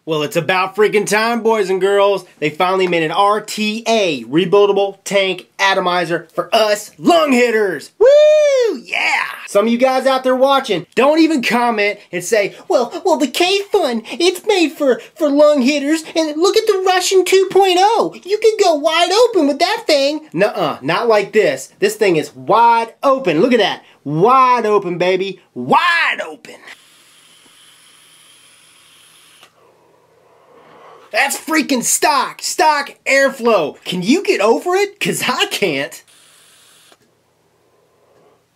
Well, it's about freaking time, boys and girls. They finally made an RTA, rebuildable tank atomizer, for us lung hitters. Woo! Yeah! Some of you guys out there watching, don't even comment and say, well, the K-Fun, it's made for lung hitters, and look at the Russian 2.0. You can go wide open with that thing. Nuh-uh, not like this. This thing is wide open. Look at that. Wide open, baby. Wide open. That's freaking stock airflow. Can you get over it? 'Cause I can't.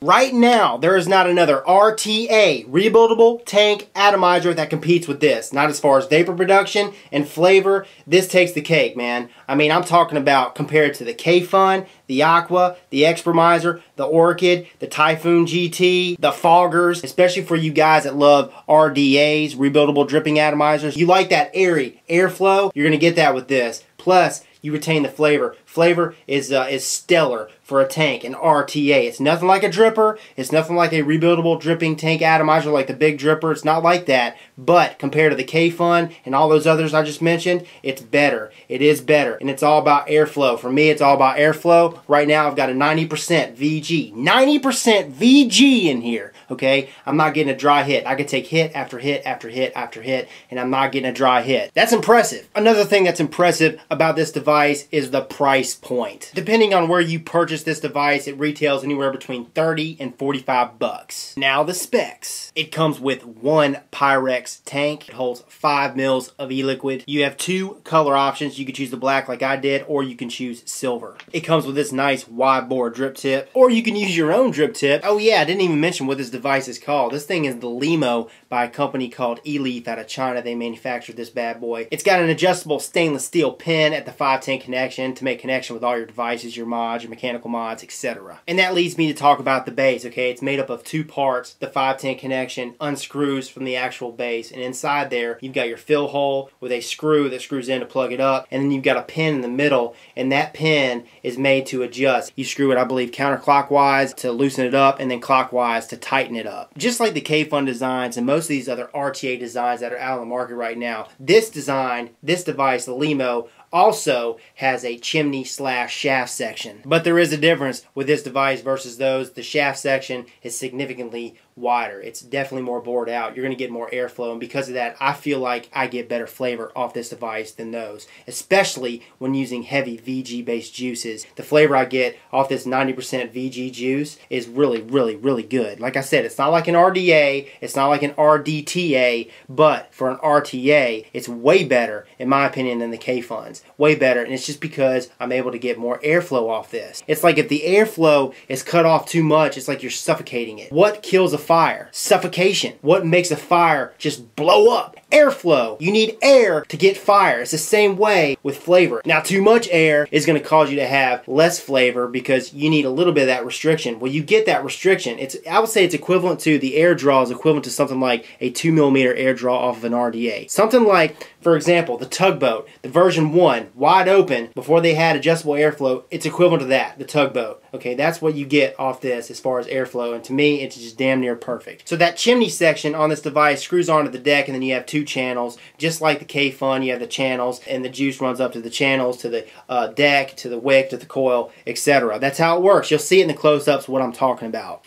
Right now, there is not another RTA, rebuildable tank atomizer, that competes with this. Not as far as vapor production and flavor. This takes the cake, man. I mean, I'm talking about compared to the K-Fun, the Aqua, the Expermizer, the Orchid, the Typhoon GT, the Foggers, especially for you guys that love RDAs, rebuildable dripping atomizers. You like that airy airflow, you're going to get that with this. Plus, you retain the flavor. Flavor is stellar for a tank, an RTA. It's nothing like a dripper. It's nothing like a rebuildable dripping tank atomizer like the big dripper. It's not like that. But compared to the K-Fun and all those others I just mentioned, it's better. It is better. And it's all about airflow. For me, it's all about airflow. Right now, I've got a 90% VG. 90% VG in here. Okay? I'm not getting a dry hit. I can take hit after hit after hit after hit, and I'm not getting a dry hit. That's impressive. Another thing that's impressive about this device is the price point. Depending on where you purchase this device, it retails anywhere between 30 and 45 bucks. Now the specs. It comes with one Pyrex tank. It holds 5 mils of e-liquid. You have 2 color options. You can choose the black like I did, or you can choose silver. It comes with this nice wide bore drip tip, or you can use your own drip tip. Oh yeah, I didn't even mention what this device is called. This thing is the Lemo by a company called eleaf out of China. They manufactured this bad boy. It's got an adjustable stainless steel pin at the 510 connection to make connection with all your devices, your mods, your mechanical mods, etc. And that leads me to talk about the base, okay? It's made up of 2 parts. The 510 connection unscrews from the actual base, and inside there you've got your fill hole with a screw that screws in to plug it up, and then you've got a pin in the middle, and that pin is made to adjust. You screw it, I believe, counterclockwise to loosen it up, and then clockwise to tighten it up. Just like the K-Fun designs and most of these other RTA designs that are out on the market right now, this design, this device, the Lemo, also has a chimney slash shaft section. But there is a difference with this device versus those. The shaft section is significantly wider. It's definitely more bored out. You're going to get more airflow, and because of that, I feel like I get better flavor off this device than those, especially when using heavy VG based juices. The flavor I get off this 90% VG juice is really, really, really good. Like I said, it's not like an RDA, it's not like an RDTA, but for an RTA, it's way better, in my opinion, than the K-Funs. Way better, and it's just because I'm able to get more airflow off this. It's like if the airflow is cut off too much, it's like you're suffocating it. What kills a fire? Suffocation. What makes a fire just blow up? Airflow. You need air to get fire. It's the same way with flavor. Now, too much air is going to cause you to have less flavor because you need a little bit of that restriction. Well, you get that restriction. I would say it's equivalent to, the air draw is equivalent to something like a 2mm air draw off of an RDA. Something like, for example, the Tugboat, the version 1, wide open, before they had adjustable airflow, it's equivalent to that, the Tugboat. Okay, that's what you get off this as far as airflow, and to me, it's just damn near perfect. So that chimney section on this device screws onto the deck, and then you have 2 channels. Just like the K-Fun, you have the channels, and the juice runs up to the channels, to the deck, to the wick, to the coil, etc. That's how it works. You'll see it in the close-ups what I'm talking about.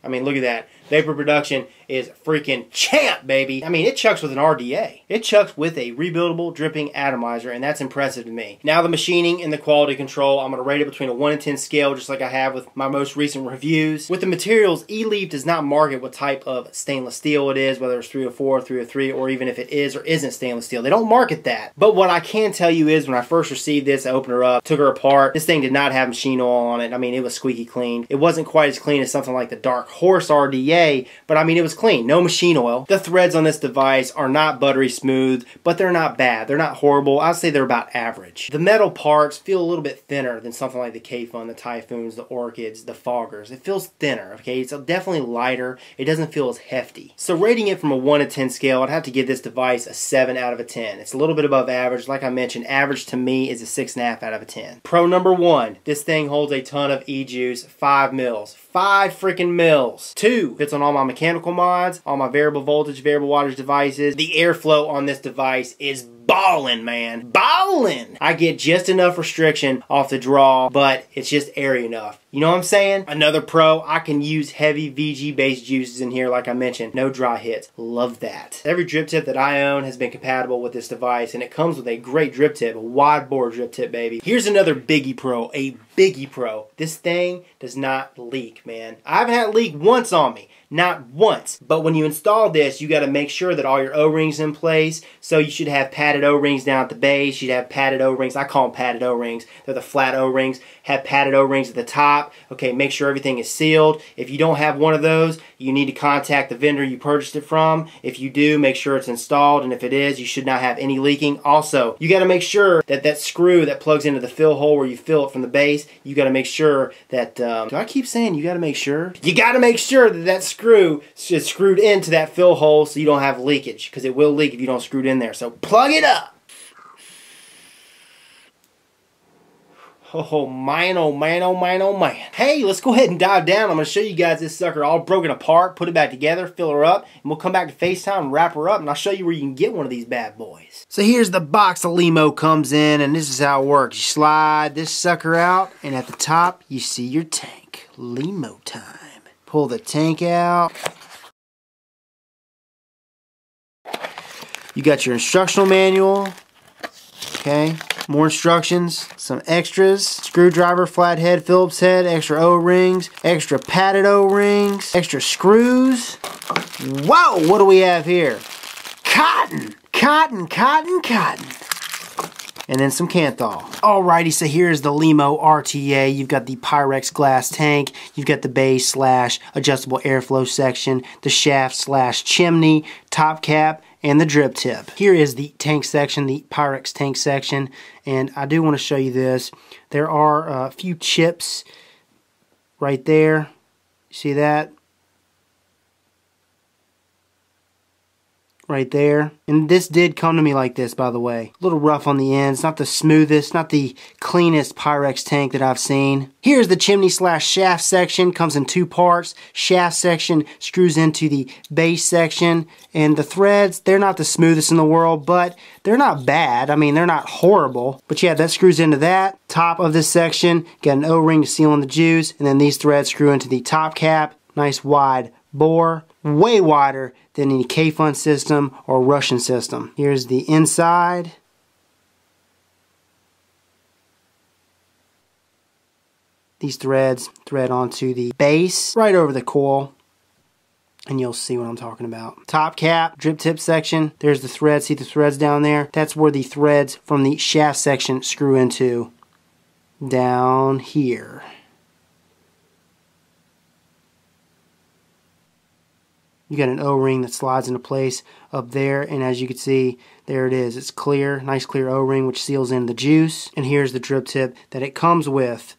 I mean, look at that. Vapor production is freaking champ, baby. I mean, it chucks with an RDA. It chucks with a rebuildable dripping atomizer, and that's impressive to me. Now the machining and the quality control, I'm going to rate it between a 1 and 10 scale, just like I have with my most recent reviews. With the materials, eleaf does not market what type of stainless steel it is, whether it's 304, 303, or even if it is or isn't stainless steel. They don't market that. But what I can tell you is, when I first received this, I opened her up, took her apart. This thing did not have machine oil on it. I mean, it was squeaky clean. It wasn't quite as clean as something like the Dark Horse RDA, but I mean, it was clean. No machine oil. The threads on this device are not buttery smooth, but they're not bad. They're not horrible. I'd say they're about average. The metal parts feel a little bit thinner than something like the K-Fun, the Typhoons, the Orchids, the Foggers. It feels thinner, okay? It's definitely lighter. It doesn't feel as hefty. So rating it from a 1 to 10 scale, I'd have to give this device a 7 out of a 10. It's a little bit above average. Like I mentioned, average to me is a 6.5 out of a 10. Pro number 1, this thing holds a ton of e-juice, 5 mils. 5 freaking mils. else. 2, fits on all my mechanical mods, all my variable voltage, variable wattage devices. The airflow on this device is ballin', man. Ballin'! I get just enough restriction off the draw, but it's just airy enough. You know what I'm saying? Another pro, I can use heavy VG-based juices in here like I mentioned. No dry hits. Love that. Every drip tip that I own has been compatible with this device, and it comes with a great drip tip, a wide bore drip tip, baby. Here's another biggie pro, a biggie pro. This thing does not leak, man. I haven't had it leak once on me. Not once. But when you install this, you got to make sure that all your O-rings in place. So you should have padded O-rings down at the base. You'd have padded O-rings. I call them padded O-rings. They're the flat O-rings. Have padded O-rings at the top. Okay, make sure everything is sealed. If you don't have one of those, you need to contact the vendor you purchased it from. If you do, make sure it's installed. And if it is, you should not have any leaking. Also, you got to make sure that that screw that plugs into the fill hole where you fill it from the base, you got to make sure that, do I keep saying you got to make sure? You got to make sure that that screw is screwed into that fill hole so you don't have leakage, because it will leak if you don't screw it in there. So plug it up. Oh man, oh man, oh man, oh man. Hey, let's go ahead and dive down. I'm going to show you guys this sucker all broken apart, put it back together, fill her up, and we'll come back to FaceTime and wrap her up, and I'll show you where you can get one of these bad boys. So here's the box the Lemo comes in, and this is how it works. You slide this sucker out, and at the top, you see your tank. Lemo time. Pull the tank out. You got your instructional manual. Okay, more instructions, some extras, screwdriver, flathead, Phillips head, extra O-rings, extra padded O-rings, extra screws. Whoa, what do we have here? Cotton, cotton, cotton, cotton. And then some Kanthal. Alrighty, so here's the Lemo RTA. You've got the Pyrex glass tank, you've got the base / adjustable airflow section, the shaft / chimney, top cap, and the drip tip. Here is the tank section, the Pyrex tank section, and I do want to show you this. There are a few chips right there. See that? Right there. And this did come to me like this, by the way. A little rough on the ends, not the smoothest, not the cleanest Pyrex tank that I've seen. Here's the chimney / shaft section. Comes in 2 parts. Shaft section screws into the base section. And the threads, they're not the smoothest in the world, but they're not bad. I mean, they're not horrible. But yeah, that screws into that. Top of this section, got an O-ring to seal in the juice. And then these threads screw into the top cap. Nice wide bore. Way wider than any K-Fun system or Russian system. Here's the inside. These threads thread onto the base right over the coil, and you'll see what I'm talking about. Top cap, drip tip section. There's the threads. See the threads down there? That's where the threads from the shaft section screw into. Down here. You got an O-ring that slides into place up there, and as you can see, there it is. It's clear, nice clear O-ring which seals in the juice. And here's the drip tip that it comes with.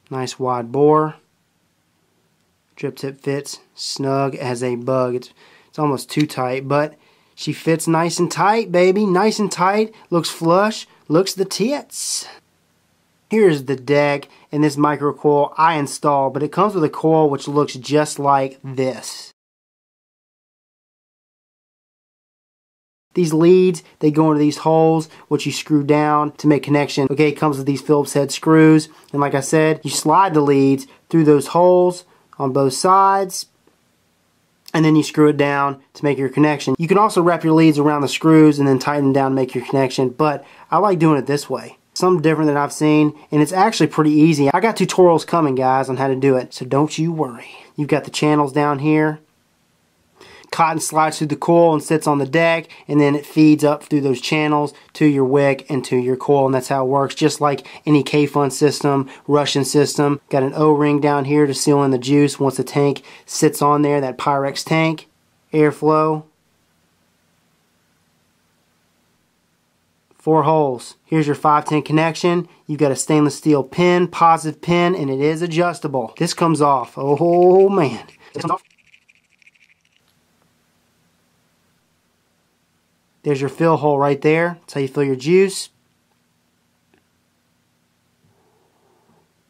Nice wide bore. Drip tip fits snug as a bug. It's almost too tight, but she fits nice and tight, baby. Nice and tight. Looks flush. Looks the tits. Here's the deck and this micro coil I installed, but it comes with a coil which looks just like this. These leads, they go into these holes which you screw down to make connection. Okay, it comes with these Phillips head screws, and like I said, you slide the leads through those holes on both sides, and then you screw it down to make your connection. You can also wrap your leads around the screws and then tighten them down to make your connection, but I like doing it this way. Something different than I've seen, and it's actually pretty easy. I got tutorials coming, guys, on how to do it, so don't you worry. You've got the channels down here. Cotton slides through the coil and sits on the deck, and then it feeds up through those channels to your wick and to your coil, and that's how it works, just like any K-Fun system, Russian system. Got an O-ring down here to seal in the juice once the tank sits on there, that Pyrex tank. Airflow. 4 holes. Here's your 510 connection. You've got a stainless steel pin, positive pin, and it is adjustable. This comes off. Oh man. This comes off. There's your fill hole right there. That's how you fill your juice.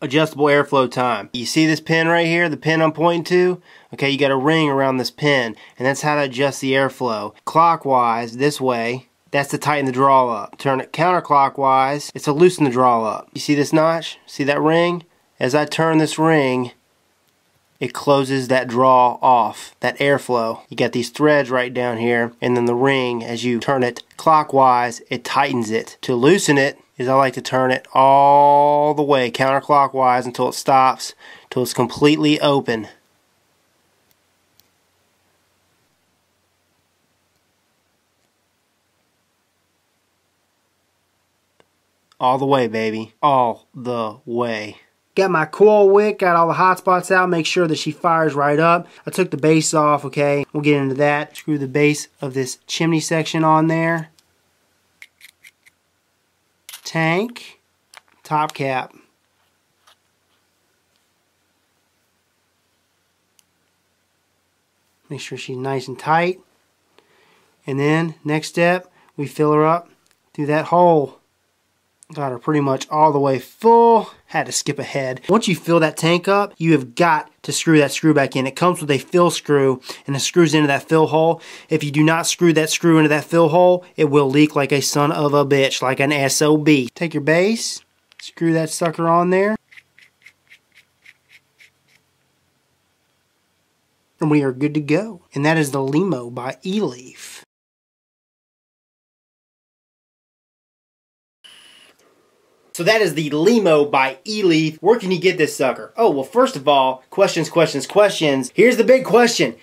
adjustable airflow time. You see this pin right here, the pin I'm pointing to? Okay, you got a ring around this pin, and that's how to adjust the airflow. Clockwise, this way, that's to tighten the draw up. Turn it counterclockwise, it's to loosen the draw up. You see this notch? See that ring? As I turn this ring, it closes that draw off, that airflow. You got these threads right down here, and then the ring, as you turn it clockwise, it tightens it. To loosen it, is I like to turn it all the way counterclockwise until it stops, until it's completely open. All the way, baby. All the way. Got my coil wick, got all the hot spots out, make sure that she fires right up. I took the base off, okay? We'll get into that. Screw the base of this chimney section on there. Tank, top cap. Make sure she's nice and tight. And then, next step, we fill her up through that hole. Got her pretty much all the way full. Had to skip ahead. Once you fill that tank up, you have got to screw that screw back in. It comes with a fill screw, and it screws into that fill hole. If you do not screw that screw into that fill hole, it will leak like a son of a bitch, like an SOB. Take your base, screw that sucker on there, and we are good to go. And that is the Lemo by eleaf. So that is the Lemo by eleaf. Where can you get this sucker? Oh, well, first of all, questions. Here's the big question.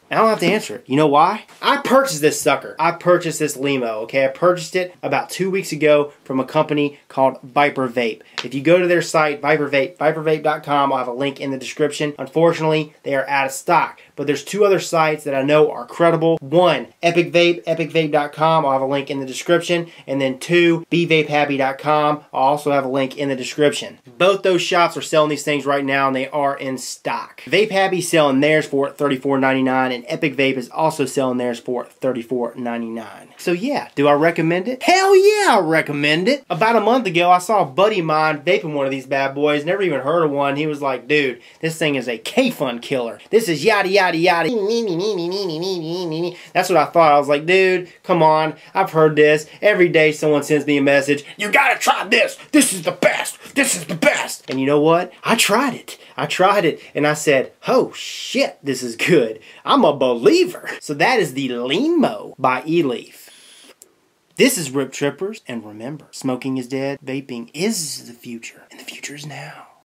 I don't have to answer it. You know why? I purchased this sucker. I purchased this Lemo, okay? I purchased it about 2 weeks ago from a company called Viper Vape. If you go to their site, vipervape.com, I'll have a link in the description. Unfortunately, they are out of stock. But there's two other sites that I know are credible. One, Epic Vape, epicvape.com. I'll have a link in the description. And then two, bvapehappy.com. I'll also have a link in the description. Both those shops are selling these things right now, and they are in stock. Vape Happy selling theirs for $34.99, and Epic Vape is also selling theirs for $34.99. So yeah, do I recommend it? Hell yeah, I recommend it. About a month ago, I saw a buddy of mine vaping one of these bad boys. Never even heard of one. He was like, dude, this thing is a K-Fun killer. This is yada yada yada. That's what I thought. I was like, dude, come on. I've heard this. Every day someone sends me a message. You gotta try this. This is the best. This is the best. And you know what? I tried it. And I said, oh shit, this is good. I'm a believer. So that is the Lemo by eleaf. This is Rip Trippers, and remember, smoking is dead, vaping is the future, and the future is now.